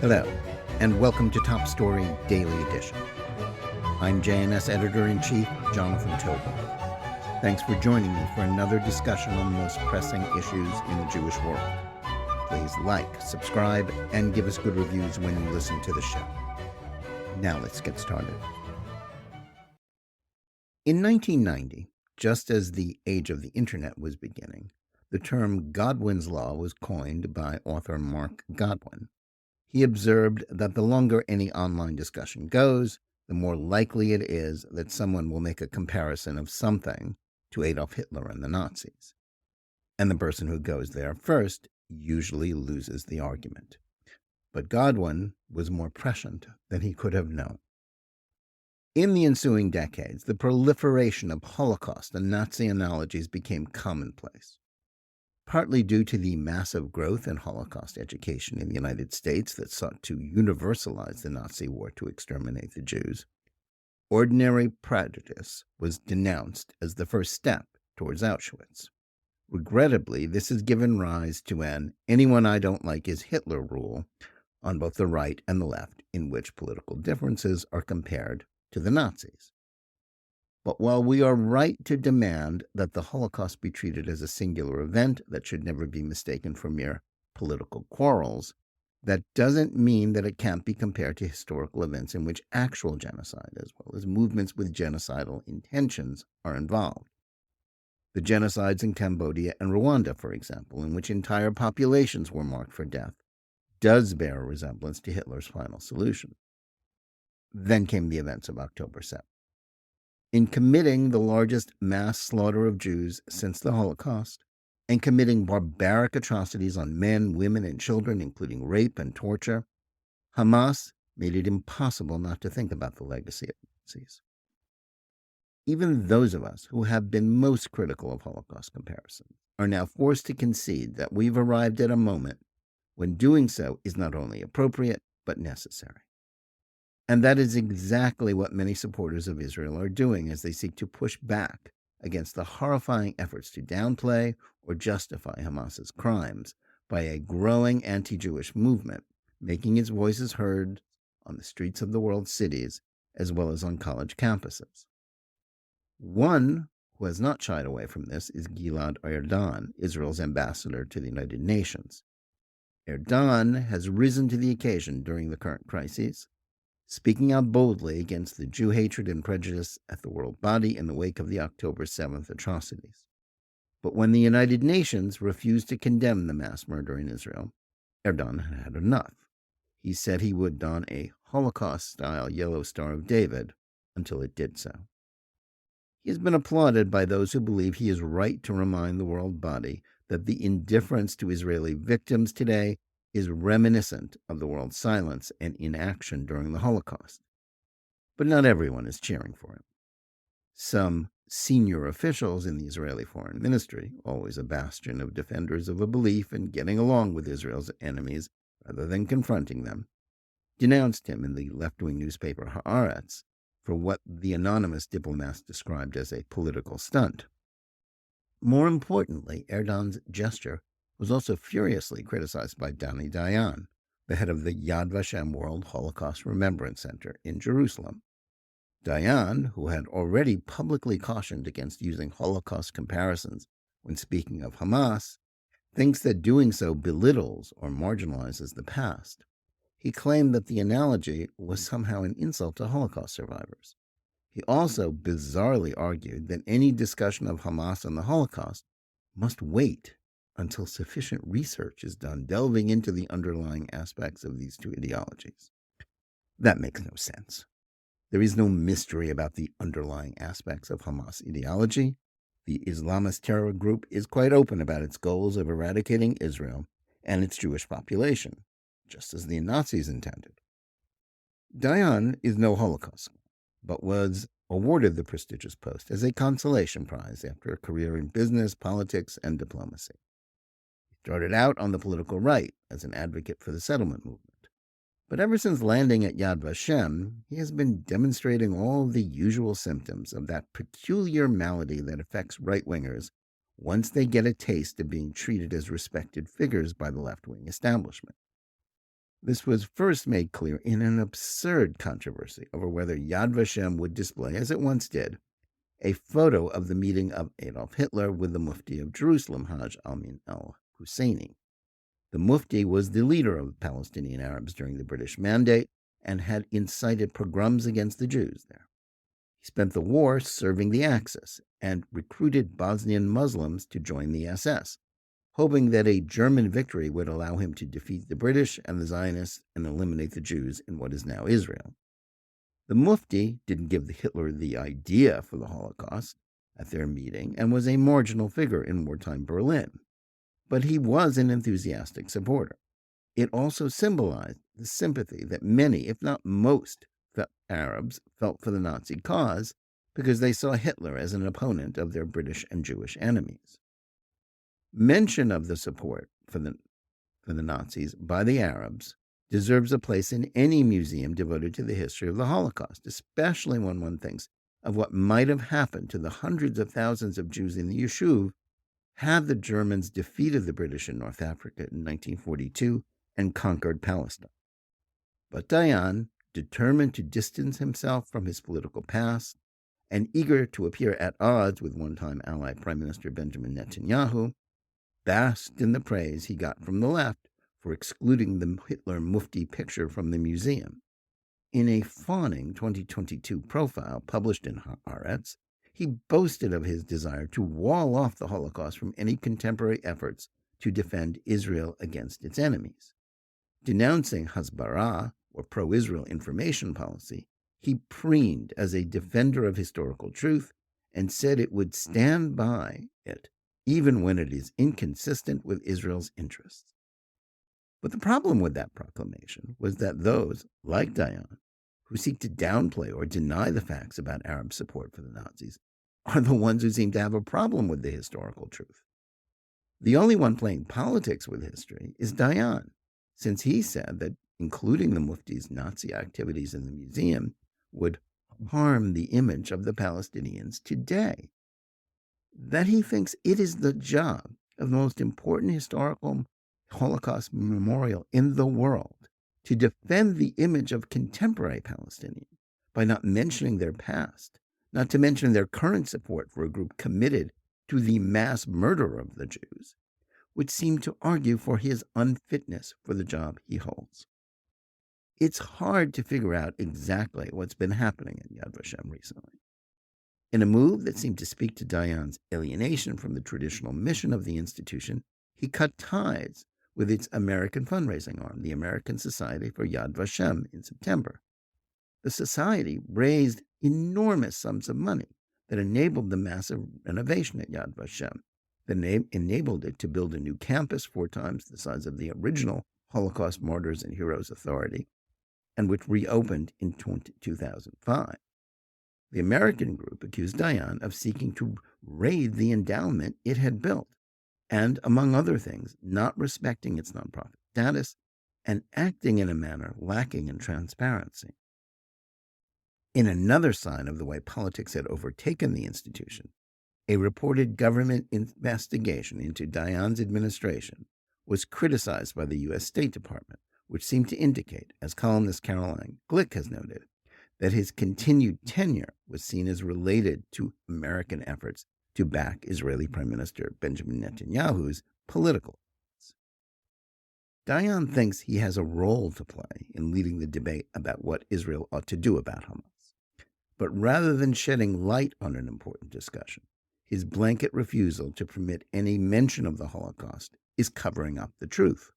Hello, and welcome to Top Story Daily Edition. I'm JNS Editor-in-Chief, Jonathan Tobin. Thanks for joining me for another discussion on the most pressing issues in the Jewish world. Please like, subscribe, and give us good reviews when you listen to the show. Now let's get started. In 1990, just as the age of the Internet was beginning, the term Godwin's Law was coined by author Mark Godwin. He observed that the longer any online discussion goes, the more likely it is that someone will make a comparison of something to Adolf Hitler and the Nazis. And the person who goes there first usually loses the argument. But Godwin was more prescient than he could have known. In the ensuing decades, the proliferation of Holocaust and Nazi analogies became commonplace. Partly due to the massive growth in Holocaust education in the United States that sought to universalize the Nazi war to exterminate the Jews, ordinary prejudice was denounced as the first step towards Auschwitz. Regrettably, this has given rise to an "anyone I don't like is Hitler" rule on both the right and the left, in which political differences are compared to the Nazis. But while we are right to demand that the Holocaust be treated as a singular event that should never be mistaken for mere political quarrels, that doesn't mean that it can't be compared to historical events in which actual genocide, as well as movements with genocidal intentions, are involved. The genocides in Cambodia and Rwanda, for example, in which entire populations were marked for death, does bear a resemblance to Hitler's final solution. Then came the events of October 7th. In committing the largest mass slaughter of Jews since the Holocaust, and committing barbaric atrocities on men, women, and children, including rape and torture, Hamas made it impossible not to think about the legacy of the Nazis. Even those of us who have been most critical of Holocaust comparisons are now forced to concede that we've arrived at a moment when doing so is not only appropriate, but necessary. And that is exactly what many supporters of Israel are doing as they seek to push back against the horrifying efforts to downplay or justify Hamas's crimes by a growing anti-Jewish movement, making its voices heard on the streets of the world's cities as well as on college campuses. One who has not shied away from this is Gilad Erdan, Israel's ambassador to the United Nations. Erdan has risen to the occasion during the current crises, speaking out boldly against the Jew hatred and prejudice at the world body in the wake of the October 7th atrocities. But when the United Nations refused to condemn the mass murder in Israel, Erdogan had enough. He said he would don a Holocaust-style Yellow Star of David until it did so. He has been applauded by those who believe he is right to remind the world body that the indifference to Israeli victims today is reminiscent of the world's silence and inaction during the Holocaust. But not everyone is cheering for him. Some senior officials in the Israeli Foreign Ministry, always a bastion of defenders of a belief in getting along with Israel's enemies rather than confronting them, denounced him in the left-wing newspaper Haaretz for what the anonymous diplomats described as a political stunt. More importantly, Erdogan's gesture was also furiously criticized by Dani Dayan, the head of the Yad Vashem World Holocaust Remembrance Center in Jerusalem. Dayan, who had already publicly cautioned against using Holocaust comparisons when speaking of Hamas, thinks that doing so belittles or marginalizes the past. He claimed that the analogy was somehow an insult to Holocaust survivors. He also bizarrely argued that any discussion of Hamas and the Holocaust must wait until sufficient research is done delving into the underlying aspects of these two ideologies. That makes no sense. There is no mystery about the underlying aspects of Hamas ideology. The Islamist terror group is quite open about its goals of eradicating Israel and its Jewish population, just as the Nazis intended. Dayan is no Holocaust, but was awarded the prestigious post as a consolation prize after a career in business, politics, and diplomacy. Started out on the political right as an advocate for the settlement movement. But ever since landing at Yad Vashem, he has been demonstrating all the usual symptoms of that peculiar malady that affects right-wingers once they get a taste of being treated as respected figures by the left-wing establishment. This was first made clear in an absurd controversy over whether Yad Vashem would display, as it once did, a photo of the meeting of Adolf Hitler with the Mufti of Jerusalem, Haj Amin al-Husseini. The Mufti was the leader of Palestinian Arabs during the British Mandate and had incited pogroms against the Jews there. He spent the war serving the Axis and recruited Bosnian Muslims to join the SS, hoping that a German victory would allow him to defeat the British and the Zionists and eliminate the Jews in what is now Israel. The Mufti didn't give Hitler the idea for the Holocaust at their meeting and was a marginal figure in wartime Berlin, but he was an enthusiastic supporter. It also symbolized the sympathy that many, if not most, Arabs felt for the Nazi cause because they saw Hitler as an opponent of their British and Jewish enemies. Mention of the support for the Nazis by the Arabs deserves a place in any museum devoted to the history of the Holocaust, especially when one thinks of what might have happened to the hundreds of thousands of Jews in the Yishuv had the Germans defeated the British in North Africa in 1942 and conquered Palestine. But Dayan, determined to distance himself from his political past and eager to appear at odds with one-time ally Prime Minister Benjamin Netanyahu, basked in the praise he got from the left for excluding the Hitler Mufti picture from the museum. In a fawning 2022 profile published in Haaretz, he boasted of his desire to wall off the Holocaust from any contemporary efforts to defend Israel against its enemies. Denouncing Hasbara, or pro-Israel information policy, he preened as a defender of historical truth and said it would stand by it even when it is inconsistent with Israel's interests. But the problem with that proclamation was that those, like Dayan, who seek to downplay or deny the facts about Arab support for the Nazis, are the ones who seem to have a problem with the historical truth. The only one playing politics with history is Dayan, since he said that including the Mufti's Nazi activities in the museum would harm the image of the Palestinians today. That he thinks it is the job of the most important historical Holocaust memorial in the world to defend the image of contemporary Palestinians by not mentioning their past, not to mention their current support for a group committed to the mass murder of the Jews, would seem to argue for his unfitness for the job he holds. It's hard to figure out exactly what's been happening at Yad Vashem recently. In a move that seemed to speak to Dayan's alienation from the traditional mission of the institution, he cut ties with its American fundraising arm, the American Society for Yad Vashem, in September. The society raised enormous sums of money that enabled the massive renovation at Yad Vashem, that enabled it to build a new campus 4 times the size of the original Holocaust Martyrs and Heroes Authority, and which reopened in 2005. The American group accused Dayan of seeking to raid the endowment it had built, and, among other things, not respecting its nonprofit status and acting in a manner lacking in transparency. In another sign of the way politics had overtaken the institution, a reported government investigation into Dayan's administration was criticized by the U.S. State Department, which seemed to indicate, as columnist Caroline Glick has noted, that his continued tenure was seen as related to American efforts to back Israeli Prime Minister Benjamin Netanyahu's political efforts. Dayan thinks he has a role to play in leading the debate about what Israel ought to do about Hamas. But rather than shedding light on an important discussion, his blanket refusal to permit any mention of the Holocaust is covering up the truth.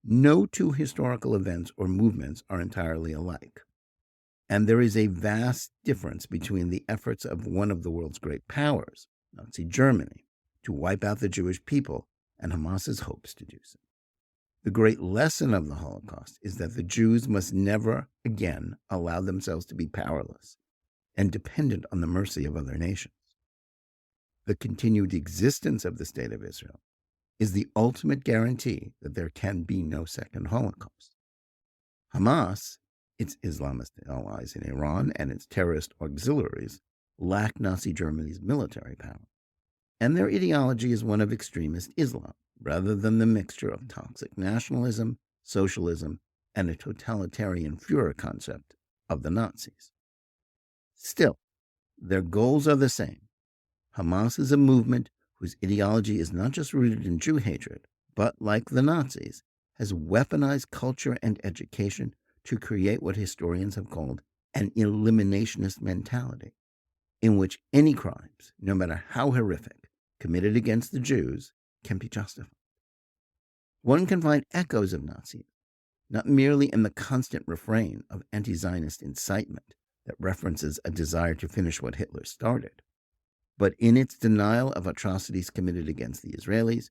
No two historical events or movements are entirely alike, and there is a vast difference between the efforts of one of the world's great powers, Nazi Germany, to wipe out the Jewish people and Hamas's hopes to do so. The great lesson of the Holocaust is that the Jews must never again allow themselves to be powerless and dependent on the mercy of other nations. The continued existence of the State of Israel is the ultimate guarantee that there can be no second Holocaust. Hamas, its Islamist allies in Iran, and its terrorist auxiliaries lack Nazi Germany's military power, and their ideology is one of extremist Islam, rather than the mixture of toxic nationalism, socialism, and a totalitarian Führer concept of the Nazis. Still, their goals are the same. Hamas is a movement whose ideology is not just rooted in Jew hatred, but, like the Nazis, has weaponized culture and education to create what historians have called an eliminationist mentality, in which any crimes, no matter how horrific, committed against the Jews can be justified. One can find echoes of Nazism, not merely in the constant refrain of anti-Zionist incitement that references a desire to finish what Hitler started, but in its denial of atrocities committed against the Israelis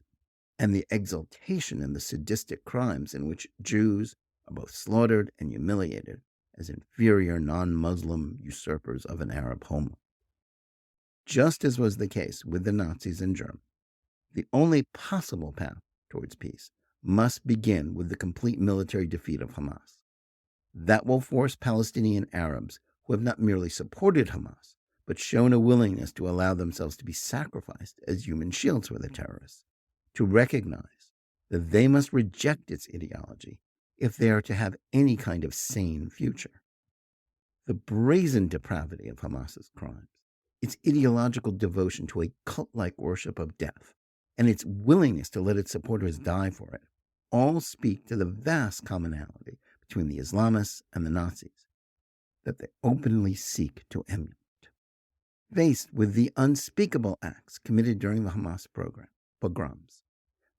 and the exultation in the sadistic crimes in which Jews are both slaughtered and humiliated as inferior non-Muslim usurpers of an Arab homeland. Just as was the case with the Nazis in Germany, the only possible path towards peace must begin with the complete military defeat of Hamas. That will force Palestinian Arabs who have not merely supported Hamas, but shown a willingness to allow themselves to be sacrificed as human shields for the terrorists, to recognize that they must reject its ideology if they are to have any kind of sane future. The brazen depravity of Hamas's crimes, its ideological devotion to a cult-like worship of death, and its willingness to let its supporters die for it, all speak to the vast commonality between the Islamists and the Nazis that they openly seek to emulate. Faced with the unspeakable acts committed during the Hamas pogroms,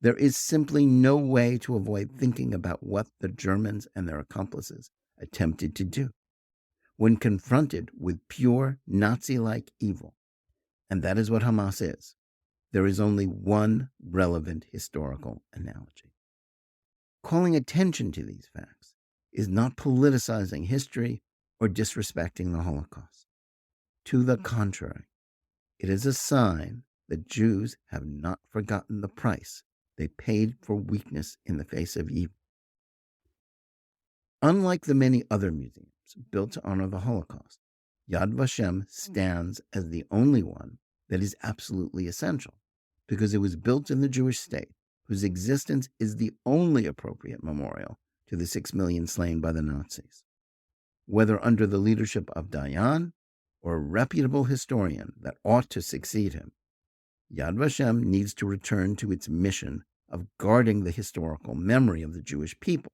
there is simply no way to avoid thinking about what the Germans and their accomplices attempted to do when confronted with pure Nazi-like evil. And that is what Hamas is. There is only one relevant historical analogy. Calling attention to these facts is not politicizing history or disrespecting the Holocaust. To the contrary, it is a sign that Jews have not forgotten the price they paid for weakness in the face of evil. Unlike the many other museums built to honor the Holocaust, Yad Vashem stands as the only one that is absolutely essential, because it was built in the Jewish state, whose existence is the only appropriate memorial to the 6 million slain by the Nazis. Whether under the leadership of Dayan or a reputable historian that ought to succeed him, Yad Vashem needs to return to its mission of guarding the historical memory of the Jewish people,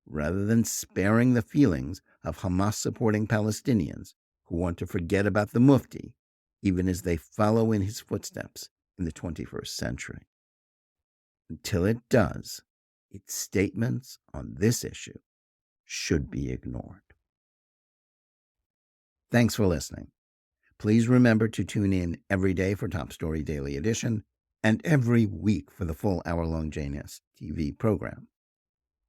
rather than sparing the feelings of Hamas-supporting Palestinians who want to forget about the Mufti, even as they follow in his footsteps in the 21st century. Until it does, its statements on this issue should be ignored. Thanks for listening. Please remember to tune in every day for Top Story Daily Edition and every week for the full hour-long JNS TV program.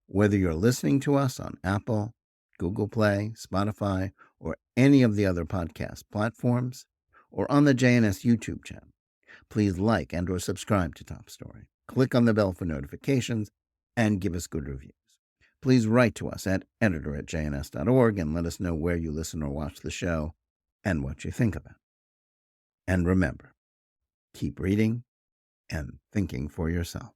Whether you're listening to us on Apple, Google Play, Spotify, or any of the other podcast platforms, or on the JNS YouTube channel, please like and or subscribe to Top Story. Click on the bell for notifications and give us good reviews. Please write to us at editor@jns.org and let us know where you listen or watch the show and what you think about it. And remember, keep reading and thinking for yourself.